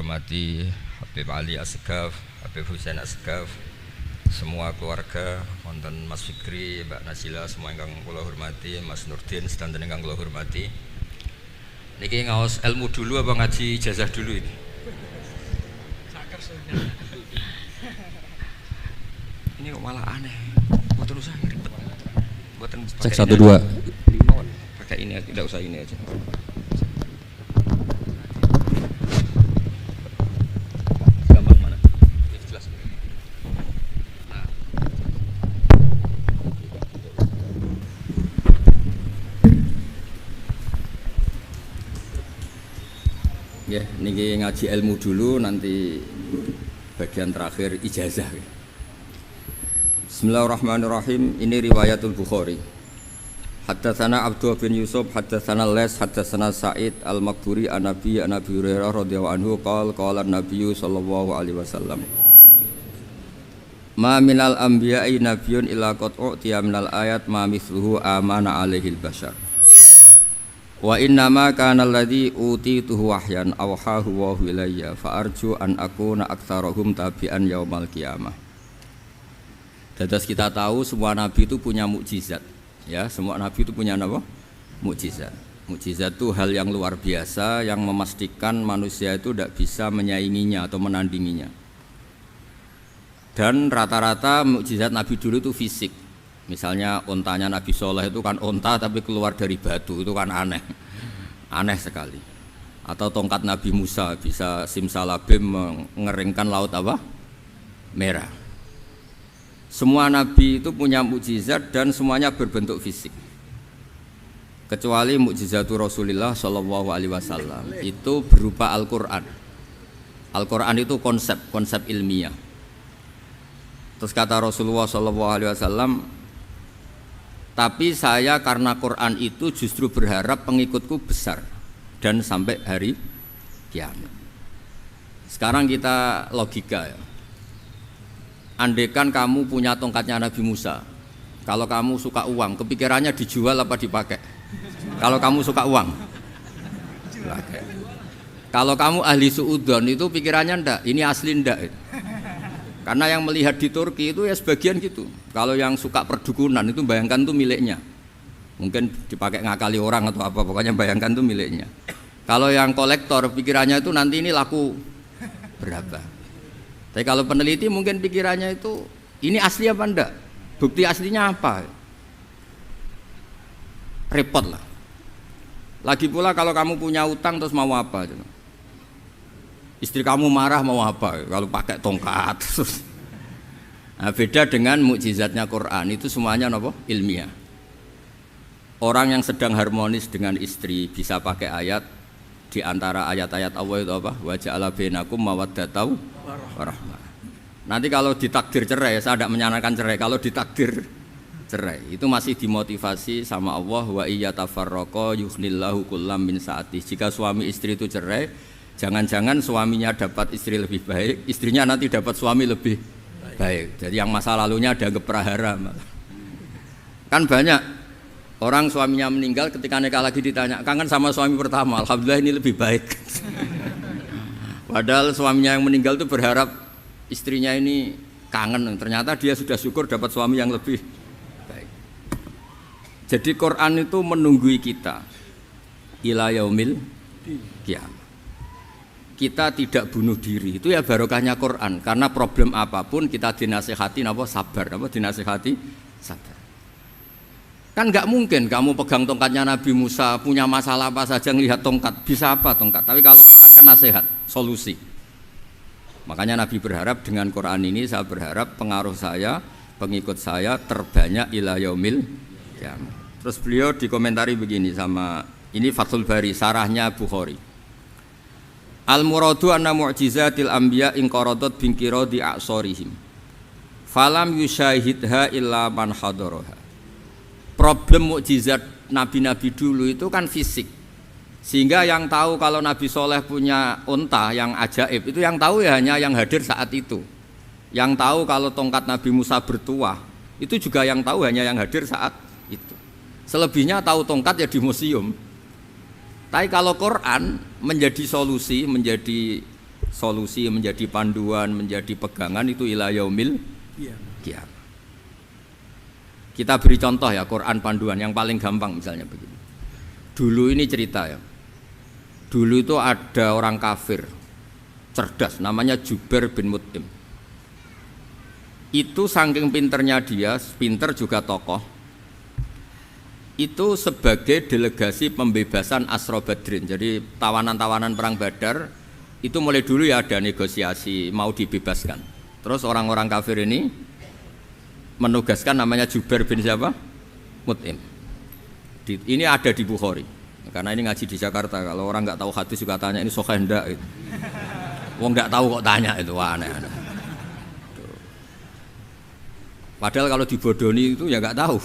hormati Habib Ali Asgaf, Habib Husain Asgaf, semua keluarga, wonten Mas Fikri, Mbak Nasila, semua ingkang kula hormati, Mas Nurdin sedanten ingkang kula hormati. Niki ngaos ilmu dulu apa ngaji ijazah dulu ini? Ini kok malah aneh. Mboten usah ribet. Mboten cek 1 2. Pakai ini, tidak usah ini aja. Ya, niki ngaji ilmu dulu, nanti bagian terakhir ijazah. Bismillahirrahmanirrahim. Ini riwayatul Bukhari. Haddatsana Abdullah bin Yusuf, haddatsana Les, haddatsana Sa'id al-Maqburi an Nabi Hurairah radhiyallahu anhu qala an-nabiy sallallahu alaihi wasallam. Ma minal anbiya'i nabiyyun illa qad u'tiya minal ayat ma mithluhu amana alaihil bashar. Wa innama kana alladhi utituhu wahyan awhahu wa ilayya fa arju an akuna aktsarahum tabi'an yaumal qiyamah. Dados kita tahu semua nabi itu punya mukjizat. Ya, semua nabi itu punya apa? Mukjizat. Mukjizat itu hal yang luar biasa yang memastikan manusia itu tidak bisa menyainginya atau menandinginya. Dan rata-rata mukjizat nabi dulu itu fisik. Misalnya ontanya Nabi Soleh itu kan onta tapi keluar dari batu, itu kan aneh, aneh sekali. Atau tongkat Nabi Musa bisa simsalabim mengeringkan laut apa? Merah. Semua Nabi itu punya mukjizat dan semuanya berbentuk fisik. Kecuali mukjizatul Rasulullah Shallallahu Alaihi Wasallam itu berupa Al-Quran. Al-Quran itu konsep ilmiah. Terus kata Rasulullah Shallallahu Alaihi Wasallam, tapi saya karena Quran itu justru berharap pengikutku besar dan sampai hari kiamat. Sekarang kita logika ya. Andaikan kamu punya tongkatnya Nabi Musa, kalau kamu suka uang, kepikirannya dijual apa dipakai? Kalau kamu suka uang, dipakai. Kalau kamu ahli suudon itu pikirannya ndak, ini asli ndak. Karena yang melihat di Turki itu ya sebagian gitu. Kalau yang suka perdukunan itu bayangkan itu miliknya. Mungkin dipakai ngakali orang atau apa, pokoknya bayangkan itu miliknya. Kalau yang kolektor pikirannya itu nanti ini laku berapa. Tapi kalau peneliti mungkin pikirannya itu ini asli apa enggak? Bukti aslinya apa? Repot lah. Lagi pula kalau kamu punya utang terus mau apa? Istri kamu marah mau apa? Kalau pakai tongkat. Nah, beda dengan mukjizatnya Quran, itu semuanya apa? Ilmiah. Orang yang sedang harmonis dengan istri bisa pakai ayat di antara ayat-ayat Allah itu apa? Wa ja'ala bainakum mawaddatan warahmah. Nanti kalau ditakdir cerai, saya tidak menyarankan cerai. Kalau ditakdir cerai, itu masih dimotivasi sama Allah, wa iyyatafarraqa yughnillahu kullam min sa'ati. Jika suami istri itu cerai, jangan-jangan suaminya dapat istri lebih baik, istrinya nanti dapat suami lebih baik. Jadi yang masa lalunya dianggap prahara. Kan banyak orang suaminya meninggal ketika nikah lagi ditanya, kangen sama suami pertama, alhamdulillah ini lebih baik. Padahal suaminya yang meninggal itu berharap istrinya ini kangen, ternyata dia sudah syukur dapat suami yang lebih baik. Jadi Quran itu menunggui kita ila yaumil qiyamah. Kita tidak bunuh diri, itu ya barokahnya Quran. Karena problem apapun kita dinasihati apa sabar, apa dinasihati sabar. Kan nggak mungkin kamu pegang tongkatnya Nabi Musa, punya masalah apa saja ngelihat tongkat, bisa apa tongkat. Tapi kalau Quran kan nasihat, solusi. Makanya Nabi berharap dengan Quran ini, saya berharap pengaruh saya, pengikut saya terbanyak ila yaumil qiyamah. Terus beliau dikomentari begini sama, ini Fathul Bari, sarahnya Bukhari. Al-muradu anna mu'jizatil anbiya inqaradat binqiradi a'sorihim falam yusyahidha illa man hadaraha. Problem mukjizat nabi-nabi dulu itu kan fisik, sehingga yang tahu kalau Nabi Soleh punya unta yang ajaib itu yang tahu ya hanya yang hadir saat itu. Yang tahu kalau tongkat Nabi Musa bertuah itu juga yang tahu hanya yang hadir saat itu. Selebihnya tahu tongkat ya di museum. Tapi kalau Quran menjadi solusi, menjadi solusi, menjadi panduan, menjadi pegangan itu ila yaumil qiyamah. Kita beri contoh ya, Quran panduan yang paling gampang misalnya begini. Dulu ini cerita ya. Dulu itu ada orang kafir cerdas namanya Jubair bin Mut'im. Itu saking pinternya dia, pinter juga tokoh. Itu sebagai delegasi pembebasan Asra Badrin. Jadi tawanan-tawanan perang Badar itu mulai dulu ya ada negosiasi mau dibebaskan. Terus orang-orang kafir ini menugaskan namanya Jubair bin siapa? Mut'im. Ini ada di Bukhari. Karena ini ngaji di Jakarta. Kalau orang nggak tahu hadis juga tanya ini sahih enggak gitu. Wong nggak tahu kok tanya itu, wah aneh-aneh. Padahal kalau dibodoni itu ya nggak tahu,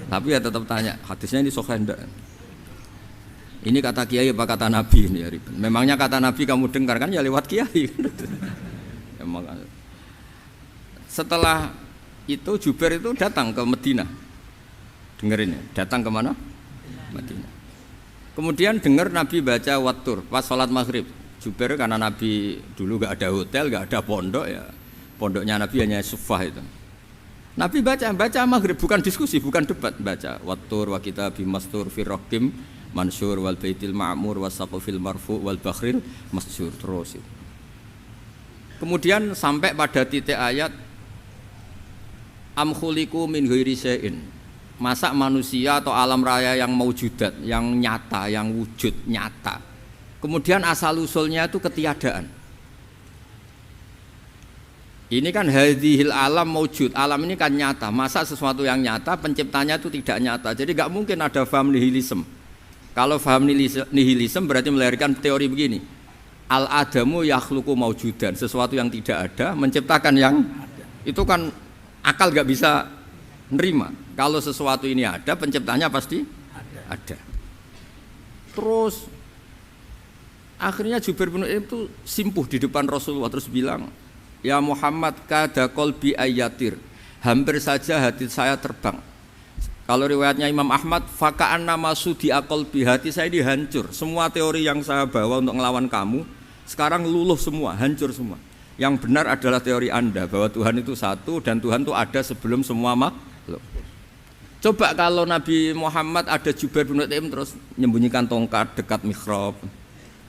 tapi ya tetap tanya hadisnya ini sahih enggak. Ini kata kiai apa kata nabi ini ya ribet. Memangnya kata nabi kamu dengar kan ya lewat kiai. Emang. Setelah itu Jubair itu datang ke Madinah. Dengerin ya, datang ke mana? Madinah. Kemudian dengar Nabi baca Wattur pas sholat maghrib. Jubair karena Nabi dulu nggak ada hotel, nggak ada pondok ya, pondoknya Nabi hanya sufah itu. Nabi baca maghrib, bukan diskusi, bukan debat, baca Wattur wa kitabim mastur fi raqim mansur wal baitil ma'mur was saqfil marfu wal bakhril masjur terus. Kemudian sampai pada titik ayat am khuliqu min ghairi syai'in. Masa manusia atau alam raya yang maujudat, yang nyata, yang wujud nyata. Kemudian asal usulnya itu ketiadaan. Ini kan hadhil alam maujud, alam ini kan nyata. Masa sesuatu yang nyata penciptanya itu tidak nyata. Jadi nggak mungkin ada faham nihilisme. Kalau faham nihilisme berarti melahirkan teori begini. Al adamu yakhluqu maujudan, sesuatu yang tidak ada menciptakan yang itu kan akal nggak bisa nerima. Kalau sesuatu ini ada, penciptanya pasti ada. Terus akhirnya Jubair bin Mut'im itu simpuh di depan Rasulullah terus bilang, ya Muhammad kada qalbi ayatir, hampir saja hati saya terbang. Kalau riwayatnya Imam Ahmad, faka'anna masudi aqalbi, hati saya ini hancur. Semua teori yang saya bawa untuk melawan kamu sekarang luluh semua, hancur semua. Yang benar adalah teori Anda bahwa Tuhan itu satu dan Tuhan itu ada sebelum semua makhluk. Coba kalau Nabi Muhammad ada Jubair bin Mut'im terus menyembunyikan tongkat dekat mihrab.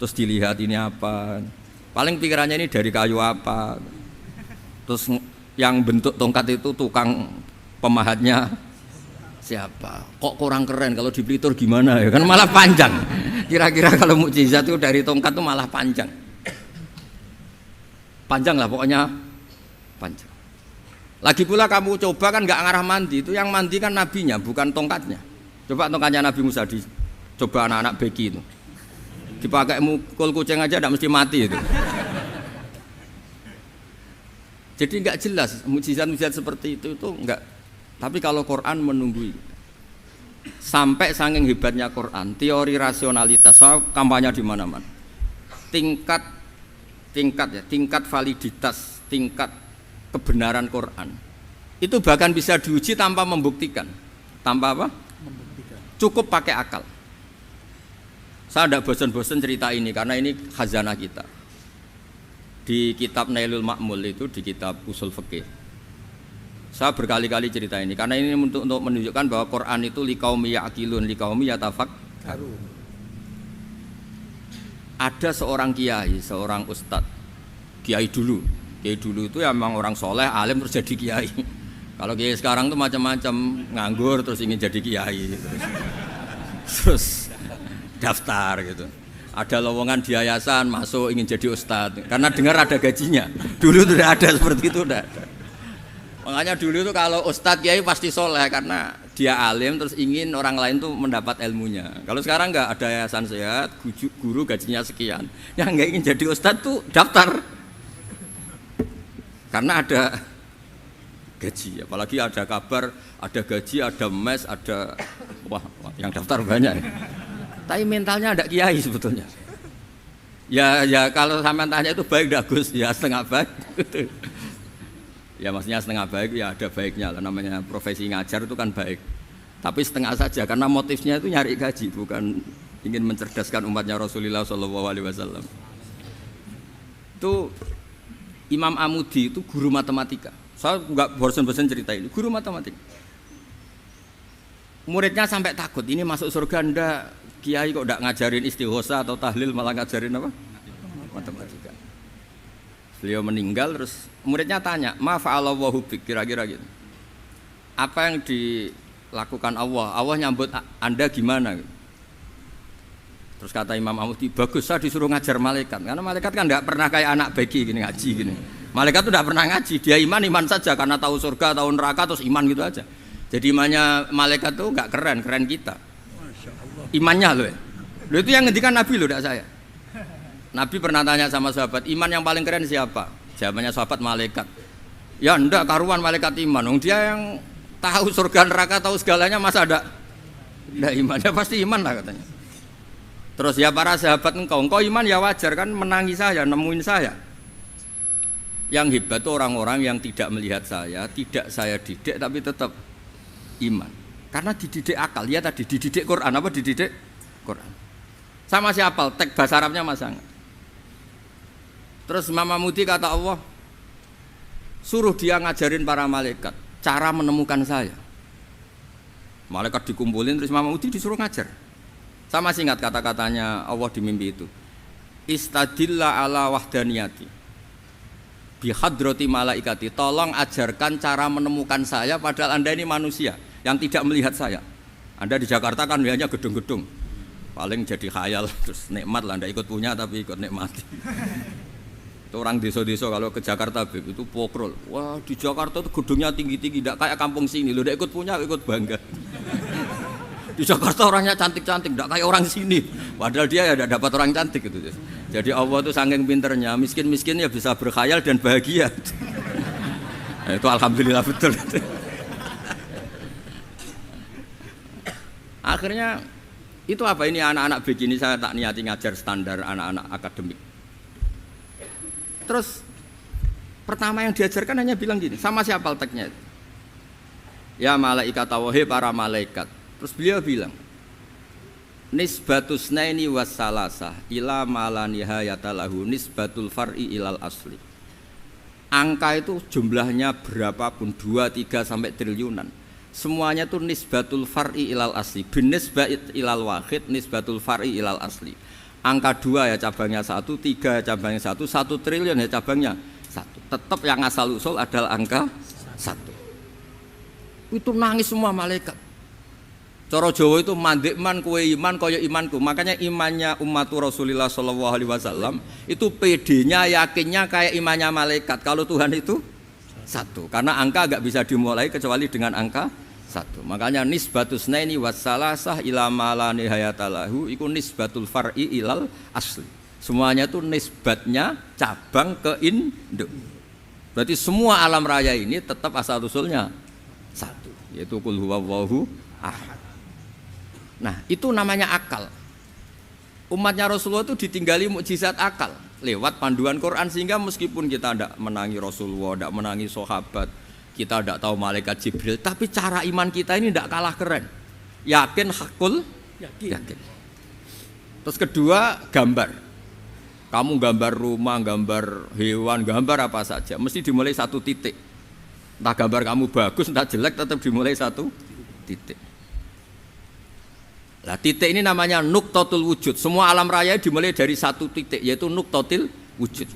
Terus dilihat ini apa, paling pikirannya ini dari kayu apa, terus yang bentuk tongkat itu tukang pemahatnya siapa, kok kurang keren, kalau di Blitar gimana ya, kan malah panjang, kira-kira kalau mukjizat itu dari tongkat itu malah panjang lah pokoknya panjang. Lagi pula kamu coba kan nggak ngarah mandi, itu yang mandi kan nabinya bukan tongkatnya. Coba tongkatnya Nabi Musa coba anak-anak beki itu dipakai mukul kucing aja tidak mesti mati itu. Jadi nggak jelas mukjizat-mukjizat seperti itu nggak. Tapi kalau Quran menunggui sampai saking hebatnya Quran, teori rasionalitas, soal kampanye di mana-mana, tingkat validitas, tingkat kebenaran Quran itu bahkan bisa diuji tanpa membuktikan, tanpa apa? Membuktikan. Cukup pakai akal. Saya tidak bosan-bosan cerita ini karena ini khazanah kita. Di kitab Nailul Ma'mul itu, di kitab Usul Fikih, saya berkali-kali cerita ini karena ini untuk menunjukkan bahwa Quran itu liqaumi ya'qilun, liqaumi yatafakkarun. Ada seorang kiai, seorang ustadz, kiai dulu itu ya memang orang soleh, alim terus jadi kiai. Kalau kiai sekarang tuh macam-macam, nganggur terus ingin jadi kiai, terus daftar gitu. Ada lowongan di yayasan masuk ingin jadi ustadz karena dengar ada gajinya. Dulu tidak ada seperti itu, tidak ada. Makanya dulu itu kalau ustadz kiai pasti soleh karena dia alim terus ingin orang lain tuh mendapat ilmunya. Kalau sekarang nggak ada yayasan sehat, guru gajinya sekian, yang nggak ingin jadi ustadz tuh daftar karena ada gaji. Apalagi ada kabar, ada gaji, ada mes, ada wah yang daftar banyak. Tapi mentalnya ada kiai sebetulnya. Ya kalau sampean tanya itu baik dah Gus, ya setengah baik. Ya maksudnya setengah baik ya ada baiknya lah, namanya profesi ngajar itu kan baik. Tapi setengah saja karena motifnya itu nyari gaji, bukan ingin mencerdaskan umatnya Rasulullah SAW. Itu Imam Amudi itu guru matematika. Saya nggak bosan-bosan cerita ini. Guru matematika. Muridnya sampai takut, ini masuk surga ndak? Kiai kok ndak ngajarin istighosa atau tahlil, malah ngajarin apa? Matematika. Beliau meninggal, terus muridnya tanya, ma fa'alallahu bik, kira-kira gitu. Apa yang dilakukan Allah? Allah nyambut Anda gimana? Terus kata Imam Amudi, bagus, saya disuruh ngajar malaikat. Karena malaikat kan ndak pernah kayak anak beki gini ngaji gini. Malaikat tuh ndak pernah ngaji, dia iman saja karena tahu surga, tahu neraka, terus iman gitu aja. Jadi imannya malaikat tuh nggak keren kita. Imannya loh. Loh itu yang ngendikan Nabi loh, tidak saya. Nabi pernah tanya sama sahabat, iman yang paling keren siapa? Jawabannya sahabat, malaikat. Ya ndak karuan malaikat iman. Dia yang tahu surga neraka, tahu segalanya, masa ada ndak iman? Ya pasti iman lah katanya. Terus ya para sahabat, engkau iman ya wajar kan, menangi saya, nemuin saya. Yang hebat itu orang-orang yang tidak melihat saya, tidak saya didik tapi tetap iman. Karena dididik akal, ya tadi dididik Quran, apa dididik Quran. Sama si hafal, teks bahasa Arabnya masang. Terus Imam Amudi kata Allah, suruh dia ngajarin para malaikat cara menemukan saya. Malaikat dikumpulin, terus Imam Amudi disuruh ngajar. Sama singkat kata-katanya Allah di mimpi itu. Istadilla ala wahdaniyati bihadrati malaikati, tolong ajarkan cara menemukan saya padahal Anda ini manusia yang tidak melihat saya. Anda di Jakarta kan hanya gedung-gedung, paling jadi khayal, terus nikmat lah, Anda ikut punya tapi ikut nikmati. Itu orang desa-desa kalau ke Jakarta itu pokrol, wah di Jakarta itu gedungnya tinggi-tinggi, tidak kayak kampung sini, lo udah ikut punya, ikut bangga. Di Jakarta orangnya cantik-cantik, tidak kayak orang sini, padahal dia ya dapat orang cantik gitu. Jadi Allah itu saking pinternya, miskin-miskin ya bisa berkhayal dan bahagia. Nah, itu alhamdulillah betul. Akhirnya itu apa ini anak-anak begini saya tak niati ngajar standar anak-anak akademik. Terus pertama yang diajarkan hanya bilang gini, sama siapa teksnya? Ya malaikat wahi para malaikat. Terus beliau bilang, nisbatus naini wassalasah ila mala nihayata lahu nisbatul far'i ilal asli. Angka itu jumlahnya berapapun 2, 3 sampai triliunan. Semuanya itu nisbatul far'i ilal asli. Binisbat ilal wahid nisbatul far'i ilal asli. Angka 2 ya cabangnya 1, 3 ya cabangnya 1, 1 triliun ya cabangnya 1. Tetap yang asal usul adalah angka 1. Itu nangis semua malaikat. Cara Jawa itu mandekman kowe iman kaya imanku. Makanya imannya ummatu Rasulullah sallallahu alaihi wasallam itu PD-nya yakinnya kayak imannya malaikat. Kalau Tuhan itu 1. Karena angka enggak bisa dimulai kecuali dengan angka 1. Makanya nisbatus naini wassalasah ila ma la nihayata lahu iku nisbatul far'i ilal asli. Semuanya itu nisbatnya cabang ke induk. Berarti semua alam raya ini tetap asal usulnya 1, yaitu qul huwallahu ahad. Nah, itu namanya akal. Umatnya Rasulullah itu ditinggali mukjizat akal lewat panduan Quran, sehingga meskipun kita tidak menangi Rasulullah, tidak menangi sahabat, kita tidak tahu malaikat Jibril, tapi cara iman kita ini tidak kalah keren. Yakin hakul yakin. Terus kedua, gambar. Kamu gambar rumah, gambar hewan, gambar apa saja, mesti dimulai 1 titik. Entah gambar kamu bagus, entah jelek, tetap dimulai 1 titik. Nah, titik ini namanya nuqtatul wujud. Semua alam raya dimulai dari 1 titik, yaitu nuqtatil wujud.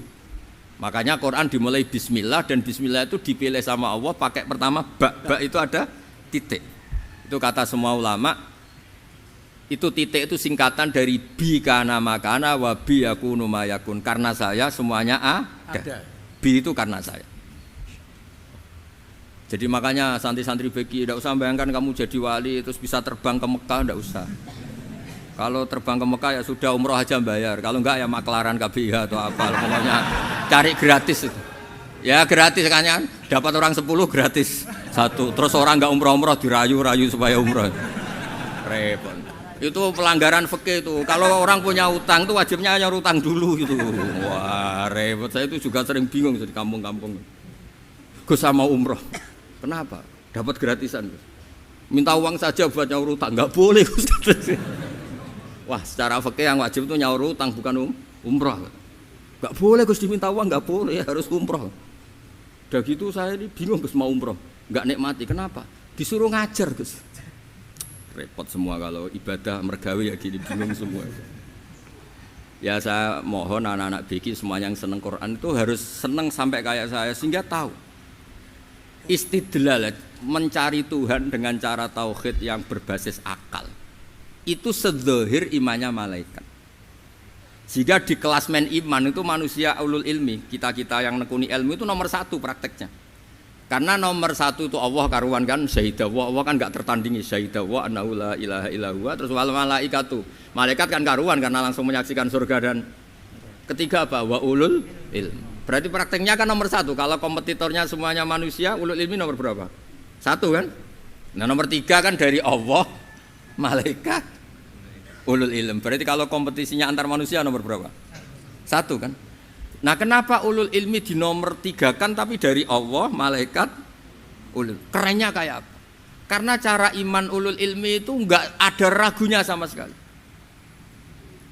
Makanya Quran dimulai bismillah, dan bismillah itu dipilih sama Allah pakai pertama ba itu ada titik. Itu kata semua ulama. Itu titik itu singkatan dari bi kana makana wa bi yakunu mayakun. Karena saya semuanya ada. Bi itu karena saya. Jadi makanya santri-santri beki tidak usah bayangkan kamu jadi wali terus bisa terbang ke Mekah, tidak usah. Kalau terbang ke Mekah ya sudah umroh aja bayar. Kalau enggak ya maklaran KBIH atau apa. Pokoknya cari gratis itu. Ya gratis kan, dapat orang 10 gratis 1. Terus orang enggak umroh-umroh dirayu-rayu supaya umroh. Repot. Itu pelanggaran fikih itu. Kalau orang punya utang itu wajibnya hanya utang dulu gitu. Wah repot. Saya itu juga sering bingung di kampung-kampung. Gus sama umroh. Kenapa? Dapat gratisan. Minta uang saja buat nyaur utang, nggak boleh. Wah, secara fikih yang wajib itu nyaur utang bukan umroh. Enggak boleh Gus diminta uang, enggak boleh, harus umroh. Udah gitu saya ini bingung Gus mau umroh, enggak nikmati. Kenapa? Disuruh ngajar Gus. Repot semua kalau ibadah mergawe ya gini, bingung semua. Ya saya mohon anak-anak BK semuanya yang seneng Quran itu harus seneng sampai kayak saya sehingga tahu istidlal mencari Tuhan dengan cara tauhid yang berbasis akal itu sedzahir imannya malaikat. Jika di kelas men iman itu manusia ulul ilmi, kita-kita yang nekuni ilmu itu nomor satu prakteknya. Karena nomor satu itu Allah karuan kan syahidah wa, Allah kan enggak tertandingi syahidah wa annahu la ilaha illallah. Terus wal malaikatu, malaikat kan karuan karena langsung menyaksikan surga. Dan ketiga apa? Wa ulul ilm. Berarti prakteknya kan nomor satu. Kalau kompetitornya semuanya manusia, ulul ilmi nomor berapa? Satu kan? Nah nomor tiga kan dari Allah, malaikat, ulul ilm. Berarti kalau kompetisinya antar manusia nomor berapa? Satu kan? Nah kenapa ulul ilmi di nomor tiga kan tapi dari Allah, malaikat, ulul. Kerennya kayak apa? Karena cara iman ulul ilmi itu enggak ada ragunya sama sekali.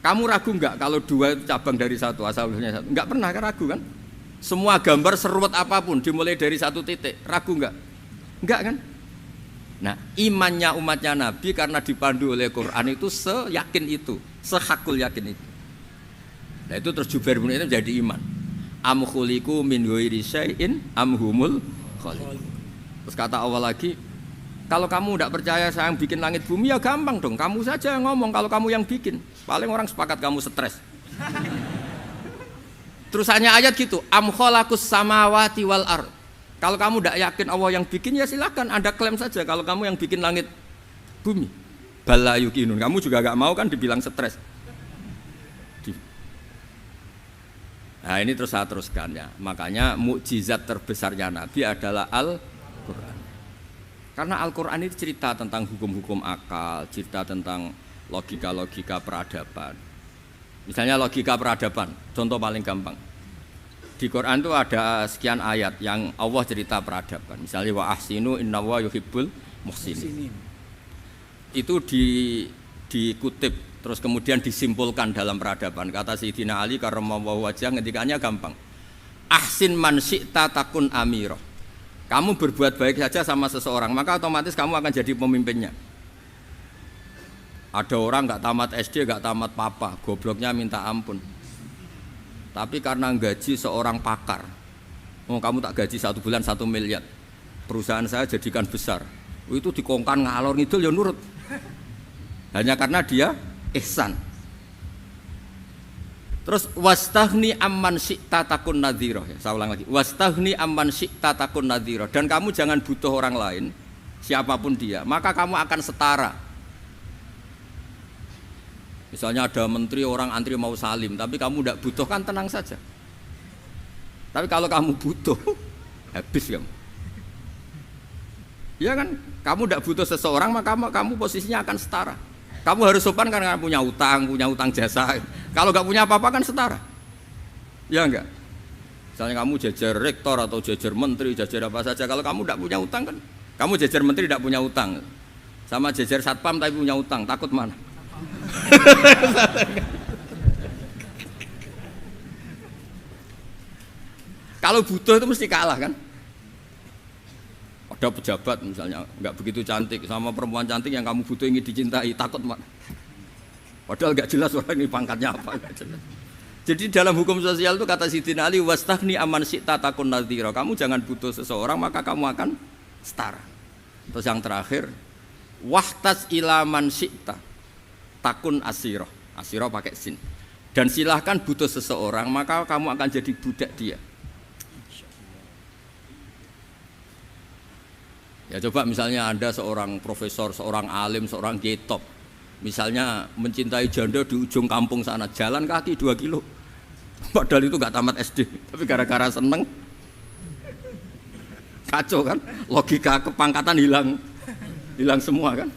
Kamu ragu enggak kalau dua itu cabang dari satu, asal-usulnya satu? Enggak pernah kan ragu kan? Semua gambar seruat apapun dimulai dari satu titik, ragu enggak? Enggak kan? Nah imannya umatnya Nabi karena dipandu oleh Quran itu seyakin itu, sehakul yakin itu. Nah itu terus Jubair bin Mut'im jadi iman. Am khuliqu min ghairi syai'in am humul khaliq. Terus kata Allah lagi, kalau kamu tidak percaya saya yang bikin langit bumi ya gampang dong. Kamu saja yang ngomong kalau kamu yang bikin. Paling orang sepakat kamu stres. Terus hanya ayat gitu, am khalaqus samawati wal ard. Kalau kamu tidak yakin Allah yang bikin ya silakan Anda klaim saja kalau kamu yang bikin langit bumi. Bala yuqinun. Kamu juga enggak mau kan dibilang stres. Nah ini terus saya teruskan ya. Makanya mukjizat terbesarnya Nabi adalah Al-Quran. Karena Al-Quran itu cerita tentang hukum-hukum akal, cerita tentang logika-logika peradaban. Misalnya logika peradaban, contoh paling gampang. Di Quran itu ada sekian ayat yang Allah cerita peradaban. Misalnya wa ahsinu innallaha yuhibbul muhsinin. Itu dikutip terus kemudian disimpulkan dalam peradaban. Kata Sayyidina Ali karramallahu wajhah ngendikannya gampang. Ahsin man syi'ta takun amirah. Kamu berbuat baik saja sama seseorang, maka otomatis kamu akan jadi pemimpinnya. Ada orang enggak tamat SD, enggak tamat papa, gobloknya minta ampun. Tapi karena gaji seorang pakar. Oh, kamu tak gaji 1 bulan 1 miliar. Perusahaan saya jadikan besar. Itu dikongkan ngalor ngidul ya nurut. Hanya karena dia ihsan. Terus wastaghni amman syi'ta takun nadhira. Ya, saya ulang lagi. Wastaghni amman syi'ta takun nadhira. Dan kamu jangan butuh orang lain, siapapun dia, maka kamu akan setara. Misalnya ada menteri orang antri mau salim, tapi kamu tidak butuh kan tenang saja. Tapi kalau kamu butuh, habis kamu. Ya kan, kamu tidak butuh seseorang, maka kamu posisinya akan setara. Kamu harus sopan karena punya utang jasa. Kalau nggak punya apa-apa kan setara. Ya enggak? Misalnya kamu jajar rektor atau jajar menteri, jajar apa saja. Kalau kamu tidak punya utang kan, kamu jajar menteri tidak punya utang. Sama jajar satpam tapi punya utang, takut mana? Kalau butuh itu mesti kalah kan? Ada pejabat misalnya nggak begitu cantik sama perempuan cantik yang kamu butuh ingin dicintai, takut mak. Padahal nggak jelas orang ini pangkatnya apa. Jadi dalam hukum sosial itu kata Sayyidina Ali wastaghni amman syi'ta takun nadhira. Kamu jangan butuh seseorang maka kamu akan setara. Terus yang terakhir wahtas ila man syi'ta takun asirah. Asirah pakai sin. Dan silahkan butuh seseorang maka kamu akan jadi budak dia. Ya coba misalnya Anda seorang profesor, seorang alim, seorang kiai top. Misalnya mencintai janda di ujung kampung sana, jalan kaki 2 kilo. Padahal itu gak tamat SD, tapi gara-gara seneng kacau kan, logika kepangkatan hilang semua kan.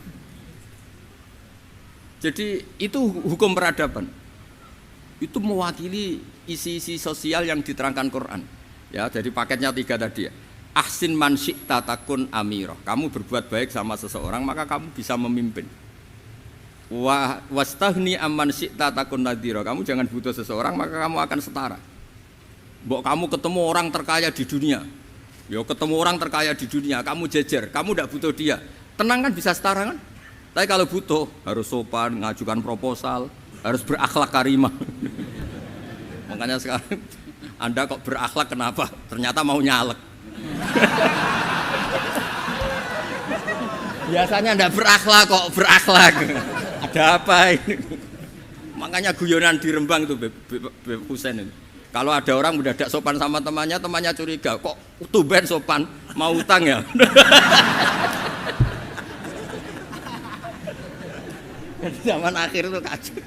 Jadi itu hukum peradaban. Itu mewakili isi-isi sosial yang diterangkan Quran. Ya, jadi paketnya 3 tadi ya. Ahsin man syi'ta takun amirah. Kamu berbuat baik sama seseorang maka kamu bisa memimpin. Wastaghni amman syi'ta takun nadhira. Kamu jangan butuh seseorang maka kamu akan setara. Mbok kamu ketemu orang terkaya di dunia. Yo ketemu orang terkaya di dunia, kamu jejer, kamu tidak butuh dia. Tenang kan bisa setara kan? Tapi kalau butuh harus sopan, ngajukan proposal, harus berakhlak karimah. Makanya sekarang Anda kok berakhlak kenapa? Ternyata mau nyalek. Biasanya Anda berakhlak kok berakhlak. Ada apa ini? Makanya guyonan di Rembang itu Beb Husain itu. Kalau ada orang mendadak sopan sama temannya, temannya curiga, kok tumben sopan, mau utang ya? Zaman akhir itu kacau.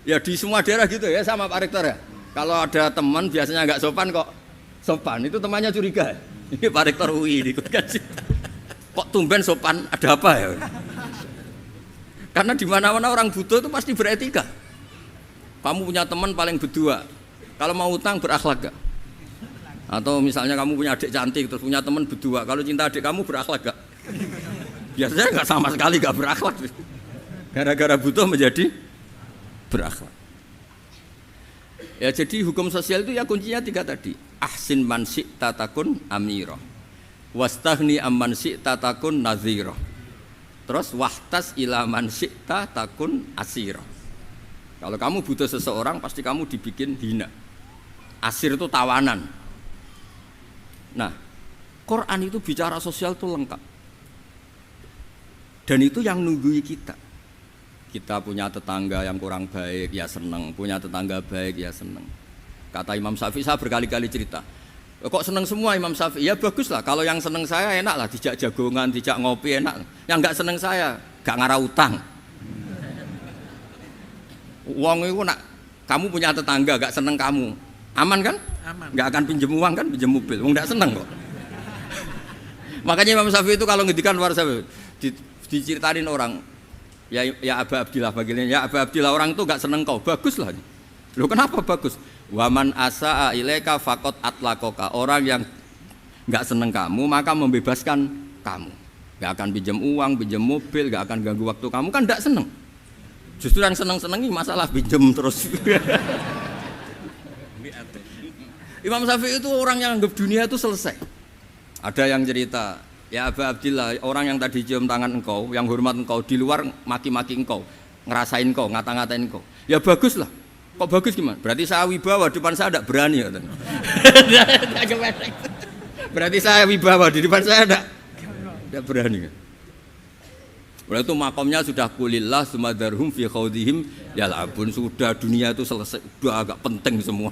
Ya di semua daerah gitu ya sama Pak Rektor ya. Kalau ada teman biasanya nggak sopan kok sopan, itu temannya curiga. Ini Pak Rektor UI ikut kaji. Kok tumben sopan, ada apa ya? Karena di mana-mana orang butuh itu pasti beretika. Kamu punya teman paling berdua, kalau mau utang berakhlak gak? Atau misalnya kamu punya adik cantik terus punya teman berdua, kalau cinta adik kamu berakhlak gak? Biasanya nggak sama sekali nggak berakhlak. Gara-gara butuh menjadi berakhlak. Ya jadi hukum sosial itu ya kuncinya 3 tadi. Ahsin man syi'ta takun amira. Wastaghni amman syi'ta takun nadhira. Terus wahtas ila man syi'ta takun asira. Kalau kamu butuh seseorang pasti kamu dibikin hina. Asir itu tawanan. Nah, Quran itu bicara sosial itu lengkap. Dan itu yang nunggui kita. Kita punya tetangga yang kurang baik, ya seneng. Punya tetangga baik, ya seneng. Kata Imam Syafi'i, saya berkali-kali cerita. Kok seneng semua Imam Syafi'i? Ya bagus lah, kalau yang seneng saya enak lah. Dijak jagongan, dijak ngopi enak. Yang gak seneng saya, gak ngarah utang. Uang itu nak, kamu punya tetangga gak seneng kamu. Aman kan? Aman. Gak akan pinjem uang kan, pinjem mobil. Wong gak seneng kok. Makanya Imam Syafi'i itu kalau ngedikan luar Syafi'i, diceritain orang, ya Aba Abdillah bagiannya, ya Aba Abdillah orang itu gak seneng kau, bagus lah. Loh kenapa bagus? Waman asa'a ilaika faqad atlaqaka. Orang yang gak seneng kamu maka membebaskan kamu. Gak akan pinjam uang, pinjam mobil, gak akan ganggu waktu kamu, kan gak seneng. Justru yang seneng-senengi masalah pinjam terus. Imam Syafi'i itu orang yang anggap dunia itu selesai. Ada yang cerita, ya Aba Abdillah, orang yang tadi cium tangan engkau, yang hormat engkau, di luar maki-maki engkau, ngerasain engkau, ngata-ngatain engkau. Ya bagus lah. Kok bagus gimana? Berarti saya wibawa, depan saya tidak berani. Berarti saya wibawa, di depan saya tidak berani. Berarti itu makomnya sudah kulillah sumadarhum fi khawdihim yal'abun. Sudah dunia itu selesai, sudah agak penting semua.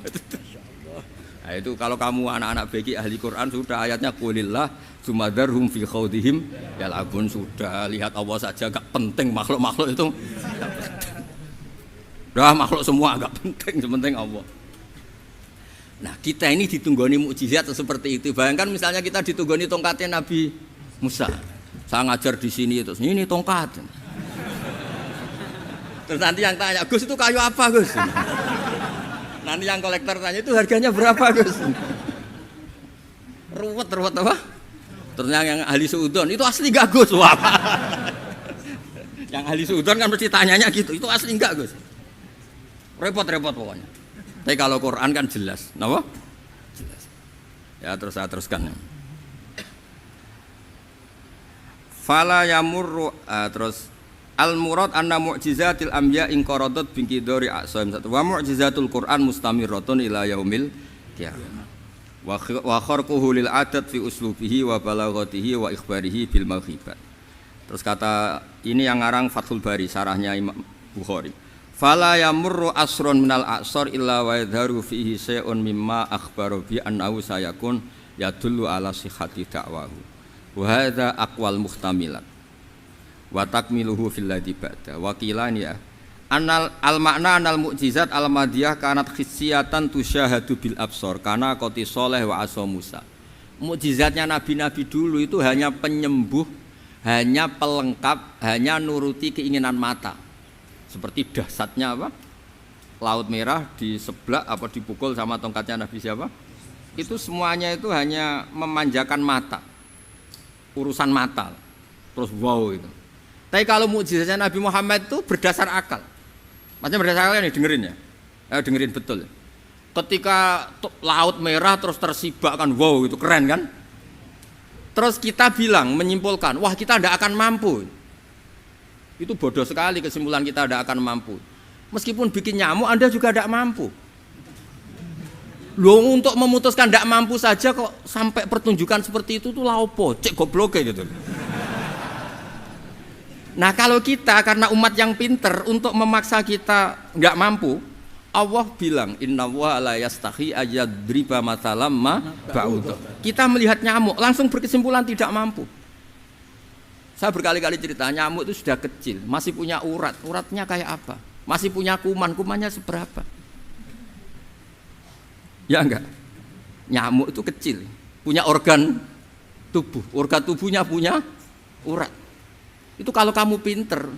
Nah itu kalau kamu anak-anak beki ahli Quran sudah ayatnya kulillah sumadarhum fi khawdihim yal'abun. Sudah lihat Allah saja agak penting, makhluk-makhluk itu udah makhluk semua agak penting, sepenting Allah. Nah kita ini ditunggoni mukjizat seperti itu. Bayangkan misalnya kita ditunggoni tongkatnya Nabi Musa. Saya ngajar di sini terus ini tongkat. Terus nanti yang tanya, Gus itu kayu apa Gus? Nanti yang kolektor tanya itu harganya berapa Gus? Ruwet apa? Terus yang ahli suudon itu asli gak Gus? Wah. Yang ahli suudon kan mesti tanyanya gitu, itu asli enggak Gus? Repot-repot pokoknya. Tapi kalau Quran kan jelas, kenapa? Jelas. Ya terus saya teruskan. Fala yamurru terus al murad anna mu'jizatil anbiya in qaradat biqidari aqsam satu wa mu'jizatul Quran mustamirratun ila yaumil qiyamah. Wa kharquhu lil adat fi uslubihi wa balaghatihi wa ikhbarihi bil maghibat. Terus kata ini yang ngarang Fathul Bari sarahnya Imam Bukhari. Fala yamurru asrun minal aqsar illa wa yadharu fihi syai'un mimma akhbaru bi annahu sayakun yadullu ala sihhati da'wahu. Wa hadza aqwal muhtamilat. Wa takmiluhu fil ladzi ba'da. Wa qilani ya. Anal al makna anal mukjizat al madiyah kanat khissiyatan tusyahadu bil absar kana qati sholeh wa asa Musa. Mukjizatnya nabi-nabi dulu itu hanya penyembuh, hanya pelengkap, hanya nuruti keinginan mata. Seperti dahsyatnya apa? Laut Merah di sebelah apa dipukul sama tongkatnya Nabi siapa? Itu semuanya itu hanya memanjakan mata. Urusan mata. Terus wow itu. Tapi kalau mukjizatnya Nabi Muhammad itu berdasar akal. Macam berdasarkan nih dengerin ya. Dengerin betul. Ketika Laut Merah terus tersibak kan, wow itu keren kan. Terus kita bilang, menyimpulkan, wah kita tidak akan mampu. Itu bodoh sekali kesimpulan kita tidak akan mampu. Meskipun bikin nyamuk Anda juga tidak mampu. Loh untuk memutuskan tidak mampu saja kok sampai pertunjukan seperti itu tuh laopo, cek goblok gitu. Nah kalau kita karena umat yang pinter untuk memaksa kita nggak mampu, Allah bilang innallaha la yastahi ayadriba mathalam ma ba'udah. Kita melihat nyamuk langsung berkesimpulan tidak mampu. Saya berkali-kali cerita nyamuk itu sudah kecil, masih punya urat, uratnya kayak apa? Masih punya kuman, kumannya seberapa? Ya enggak? Nyamuk itu kecil, punya organ tubuhnya punya urat. Itu kalau kamu pinter,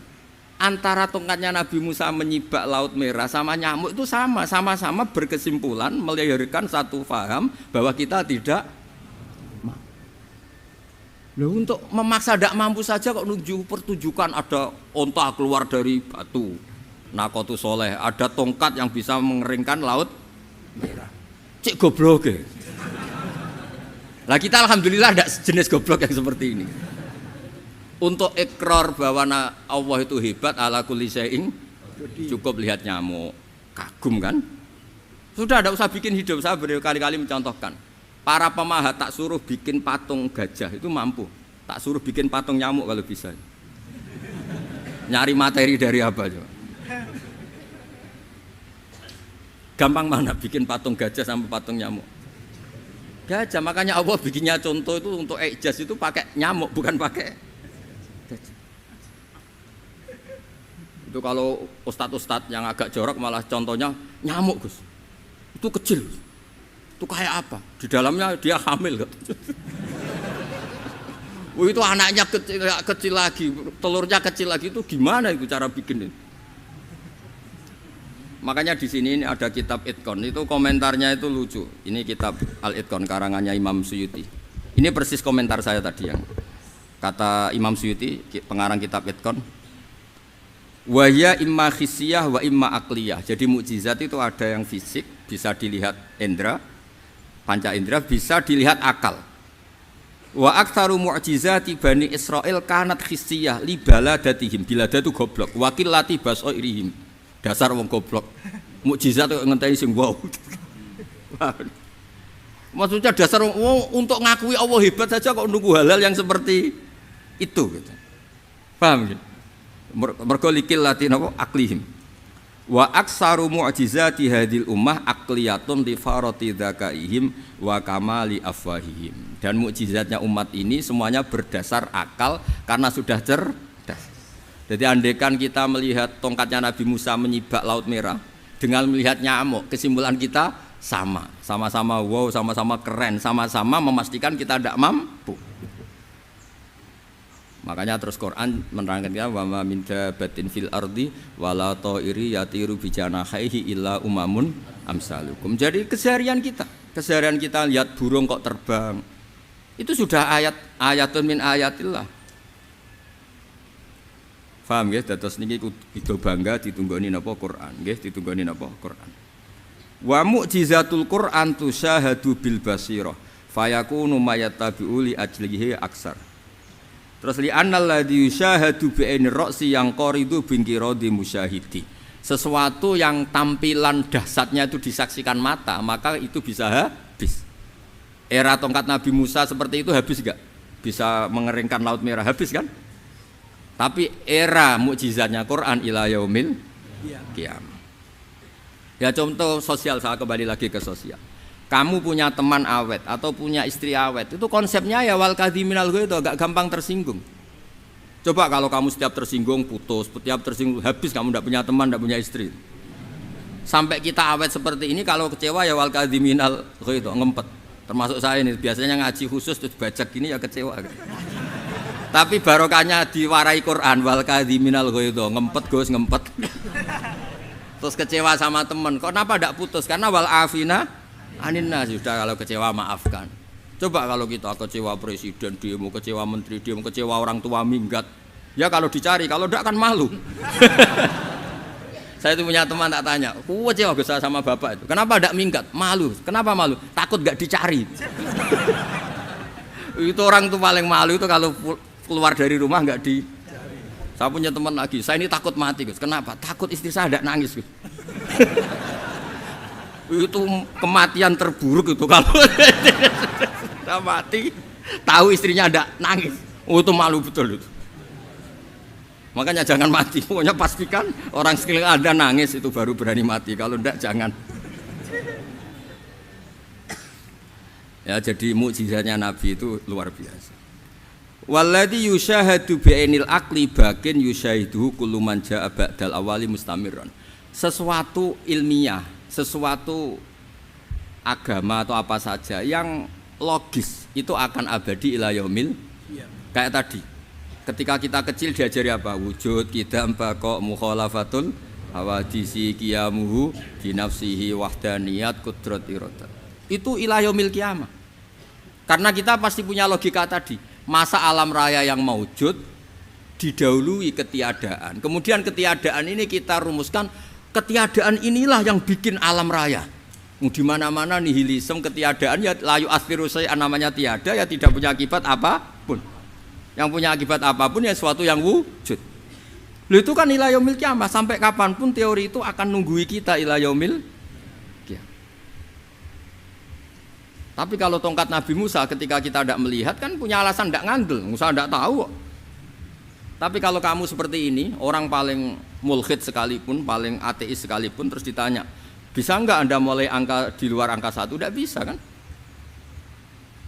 antara tongkatnya Nabi Musa menyibak Laut Merah sama nyamuk itu sama-sama berkesimpulan melahirkan satu faham bahwa kita tidak mampu. Loh, untuk memaksa tidak mampu saja kok nunjuk pertunjukan ada onta keluar dari batu, Nakotu Soleh, ada tongkat yang bisa mengeringkan Laut Merah. Cik goblok ya. Lah kita alhamdulillah ada jenis goblok yang seperti ini. Untuk ikrar bahwa Allah itu hebat ala kulli syai'in, cukup lihat nyamuk, kagum kan? Sudah tidak usah bikin hidup. Saya berkali-kali mencontohkan. Para pemahat tak suruh bikin patung gajah itu mampu. Tak suruh bikin patung nyamuk kalau bisa. Nyari materi dari apa coba? Gampang mana bikin patung gajah sampai patung nyamuk? Gajah, makanya Allah bikinnya contoh itu untuk ijaz itu pakai nyamuk bukan pakai gajah. Itu kalau ustadz-ustadz yang agak jorok malah contohnya nyamuk Gus. Itu kecil. Itu kayak apa? Di dalamnya dia hamil gitu. Itu anaknya kecil lagi, telurnya kecil lagi, itu gimana itu cara bikin ini? Makanya di sini ada kitab Itqon, itu komentarnya itu lucu. Ini kitab Al-Itqon karangannya Imam Suyuti. Ini persis komentar saya tadi yang kata Imam Suyuti, pengarang kitab Itqon. Wa ya imma khissiyah wa imma aqliyah. Jadi mukjizat itu ada yang fisik, bisa dilihat indra, panca indra, bisa dilihat akal. Wa aktsaru mu'jizati Bani Israil kanat khissiyah li baladatihim. Bilada itu goblok, wakil lati basairihim. Dasar wong goblok. Mukjizat kok ngenteni sing wow. Maksudnya dasar wong untuk ngakui Allah hebat saja kok nunggu halal yang seperti itu gitu. Paham ya? Mergo likil latin apa aklihim. Wa aksaru mu'jizati hadil ummah aqliyatun li farati dzakaihim wa kamali afwahihim. Dan mukjizatnya umat ini semuanya berdasar akal karena sudah cerdas. Jadi andekan kita melihat tongkatnya Nabi Musa menyibak Laut Merah dengan melihat nyamuk, kesimpulan kita sama-sama wow, sama-sama keren, sama-sama memastikan kita tidak mampu. Makanya terus Quran menerangkan kita wa ma min dabatin fil ardi wala ta'iri yatiru bi janahihi illa umamun amsalukum. Jadi keseharian kita lihat burung kok terbang. Itu sudah ayatun min ayatillah. Paham nggih? Dados niki kudu bangga ditunggoni napa Quran, nggih ditunggoni napa Quran. Wa mu'jizatul Quran tusyahadu bil basirah fayakunu mayatabi'u li ajlihi aksar. Terus li annal ladzi yusyahadu bi ainir ra'si yang qaridu bingkiradi musyahidi. Sesuatu yang tampilan dahsyatnya itu disaksikan mata, maka itu bisa habis. Era tongkat Nabi Musa seperti itu habis enggak? Bisa mengeringkan Laut Merah, habis kan? Tapi era mukjizatnya Quran ila yaumil qiyamah. Ya contoh sosial, saya kembali lagi ke sosial. Kamu punya teman awet atau punya istri awet, itu konsepnya ya wal kadhiminal ghaidh, agak gampang tersinggung. Coba kalau kamu setiap tersinggung putus, setiap tersinggung habis, kamu tidak punya teman, tidak punya istri. Sampai kita awet seperti ini, kalau kecewa ya wal kadhiminal ghaidh, ngempet. Termasuk saya ini biasanya ngaji khusus terus baca gini ya kecewa. Tapi barokahnya diwarai Quran wal kadhiminal ghaidh, ngempet Gus, ngempet. Terus kecewa sama teman, kok kenapa tidak putus? Karena wal afina aninna, sudah kalau kecewa maafkan. Coba kalau kita kecewa presiden demo, kecewa menteri demo, kecewa orang tua minggat. Ya kalau dicari, kalau tidak kan malu. Saya itu punya teman tak tanya, kecewa Gus sama bapak itu. Kenapa tidak minggat? Malu. Kenapa malu? Takut gak dicari. Itu orang tuh paling malu itu kalau keluar dari rumah nggak di. Saya punya teman lagi. Saya ini takut mati Gus. Kenapa? Takut istri saya tidak nangis Gus. Itu kematian terburuk itu kalau sudah mati, tahu istrinya tidak nangis. Itu malu betul itu. Makanya jangan mati, pokoknya pastikan orang sekeliling Anda nangis itu baru berani mati, kalau tidak jangan. Ya, jadi mukjizatnya Nabi itu luar biasa. Walladzi yusyahadu bi'ainil aqli bakin yusyahiduhu kullu man jaa ba'dal awali mustamirran. Sesuatu ilmiah, sesuatu agama atau apa saja yang logis itu akan abadi ila yaumil. Kayak tadi ketika kita kecil diajari apa? Wujud, qidam, baqa, mukhalafatul hawadisi, qiyamuhu binafsihi, wahdaniyat, qudrat, iradah. Itu ila yaumil qiyamah. Karena kita pasti punya logika tadi. Masa alam raya yang maujud didahului ketiadaan. Kemudian ketiadaan ini kita rumuskan, ketiadaan inilah yang bikin alam raya. Di mana-mana nihilisme, ketiadaan ya layu asfiru say'an, namanya tiada ya tidak punya akibat apapun. Yang punya akibat apapun ya sesuatu yang wujud. Loh itu kan ila yaumil qiyamah, sampai kapanpun teori itu akan nunggui kita ila yaumil qiyamah. Tapi kalau tongkat Nabi Musa ketika kita tidak melihat kan punya alasan tidak ngandel, Musa tidak tahu. Tapi kalau kamu seperti ini, orang paling mulhid sekalipun, paling ateis sekalipun, terus ditanya, bisa enggak Anda mulai angka di luar angka 1? Tidak bisa kan?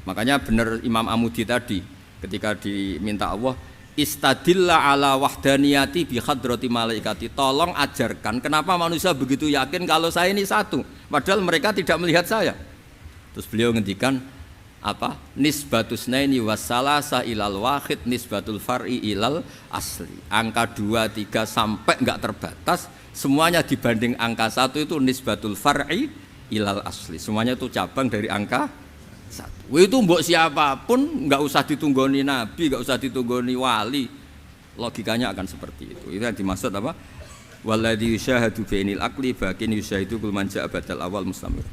Makanya benar Imam Amudi tadi ketika diminta Allah, istadilla ala wahdaniyati bi hadrati malaikati, tolong ajarkan kenapa manusia begitu yakin kalau saya ini satu padahal mereka tidak melihat saya. Terus beliau ngendikan apa? Nisbatus naini wassalasa ilal wahid nisbatul far'i ilal asli. Angka 2, 3 sampai enggak terbatas, semuanya dibanding angka 1 itu nisbatul far'i ilal asli. Semuanya itu cabang dari angka 1. Itu mbok siapapun enggak usah ditunggoni nabi, enggak usah ditunggoni wali. Logikanya akan seperti itu. Itu yang dimaksud apa? Walladzi yusyahadu bainil aqli bakin yusyahidu kul man ja'a badal awal mustamir.